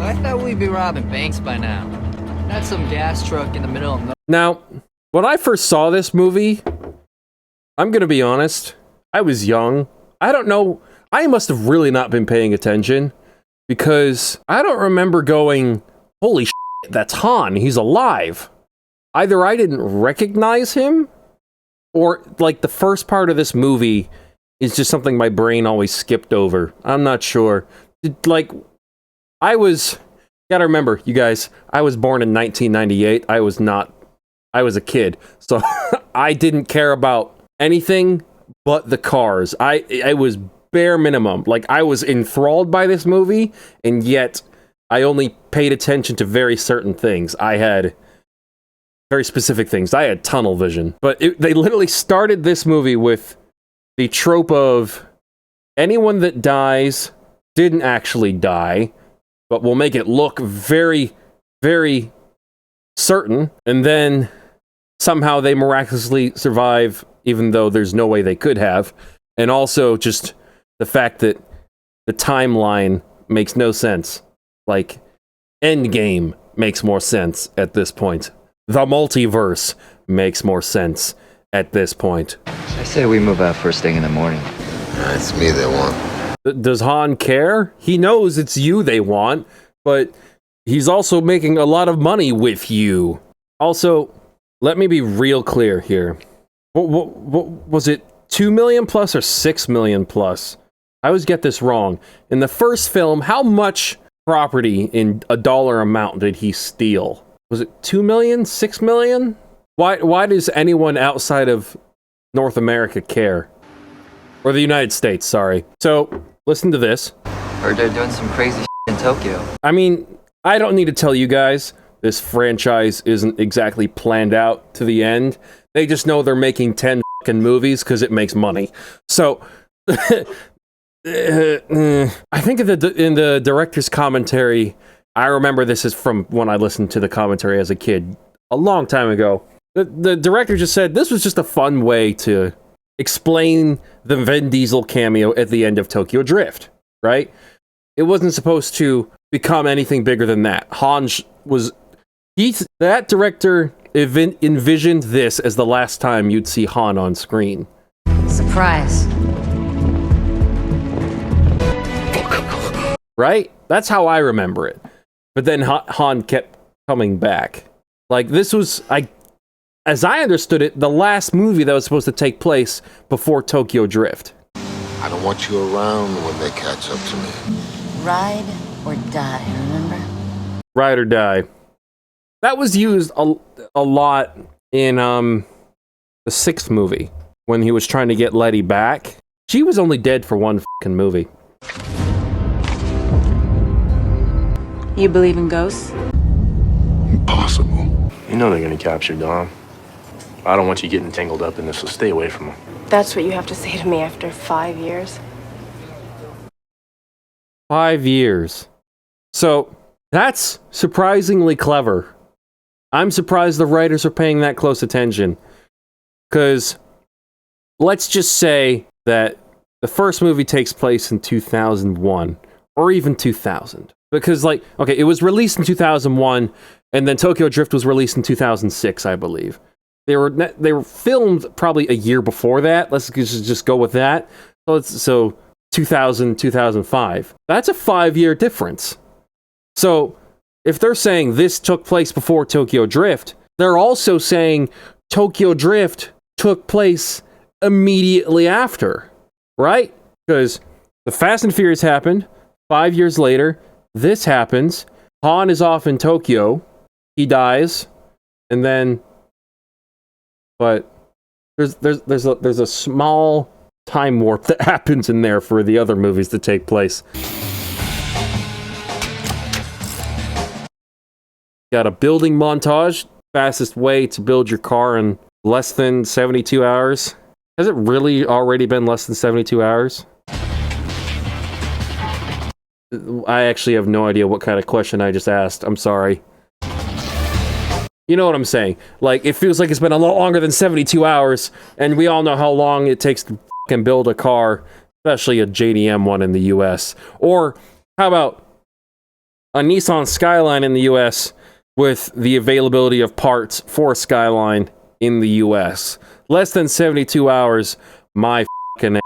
I thought we'd be robbing banks by now. Not some gas truck in the middle of nowhere. Now, when I first saw this movie, I'm gonna be honest, I was young. I don't know, I must have really not been paying attention, because I don't remember going, holy shit, that's Han, he's alive. Either I didn't recognize him, or, like, the first part of this movie is just something my brain always skipped over. I'm not sure. Like, gotta remember, you guys, I was born in 1998. I was a kid. So, I didn't care about anything but the cars. I was bare minimum. Like, I was enthralled by this movie, and yet, I only paid attention to very certain things. I had very specific things. I had tunnel vision. But they literally started this movie with the trope of anyone that dies didn't actually die, but we'll make it look very, very certain, and then somehow they miraculously survive, even though there's no way they could have. And also just the fact that the timeline makes no sense. Like, Endgame makes more sense at this point. The multiverse makes more sense at this point. I say we move out first thing in the morning. It's me they want. Does Han care? He knows it's you they want, but he's also making a lot of money with you. Also, let me be real clear here. What was it 2 million plus or 6 million plus? I always get this wrong. In the first film, how much property in a dollar amount did he steal? Was it 2 million? 6 million? Why does anyone outside of North America care? Or the United States, sorry. So, listen to this. Heard they're doing some crazy in Tokyo. I mean, I don't need to tell you guys, this franchise isn't exactly planned out to the end. They just know they're making 10 fucking movies because it makes money. So, I think in the director's commentary, I remember this is from when I listened to the commentary as a kid, a long time ago. The director just said this was just a fun way to explain the Vin Diesel cameo at the end of Tokyo Drift, right? It wasn't supposed to become anything bigger than that. That director envisioned this as the last time you'd see Han on screen. Surprise. Right? That's how I remember it. But then Han kept coming back. Like, this was, as I understood it, the last movie that was supposed to take place before Tokyo Drift. I don't want you around when they catch up to me. Ride or die, remember? Ride or die. That was used a lot in the 6th movie, when he was trying to get Letty back. She was only dead for one fucking movie. You believe in ghosts? Impossible. You know they're gonna capture Dom. I don't want you getting tangled up in this, so stay away from them. That's what you have to say to me after 5 years? 5 years. So, that's surprisingly clever. I'm surprised the writers are paying that close attention. Because, let's just say that the first movie takes place in 2001, or even 2000. Because, like, okay, it was released in 2001, and then Tokyo Drift was released in 2006, I believe. They were filmed probably a year before that. Let's just go with that. So 2000, 2005. That's a 5-year difference. So, if they're saying this took place before Tokyo Drift, they're also saying Tokyo Drift took place immediately after, right? Because the Fast and Furious happened, 5 years later, this happens, Han is off in Tokyo, he dies, and then, but there's a small time warp that happens in there for the other movies to take place. Got a building montage, fastest way to build your car in less than 72 hours. Has it really already been less than 72 hours? I actually have no idea what kind of question I just asked. I'm sorry. You know what I'm saying? Like, it feels like it's been a lot longer than 72 hours, and we all know how long it takes to fucking build a car, especially a JDM one in the US. Or, how about a Nissan Skyline in the US with the availability of parts for Skyline in the US. Less than 72 hours, my fucking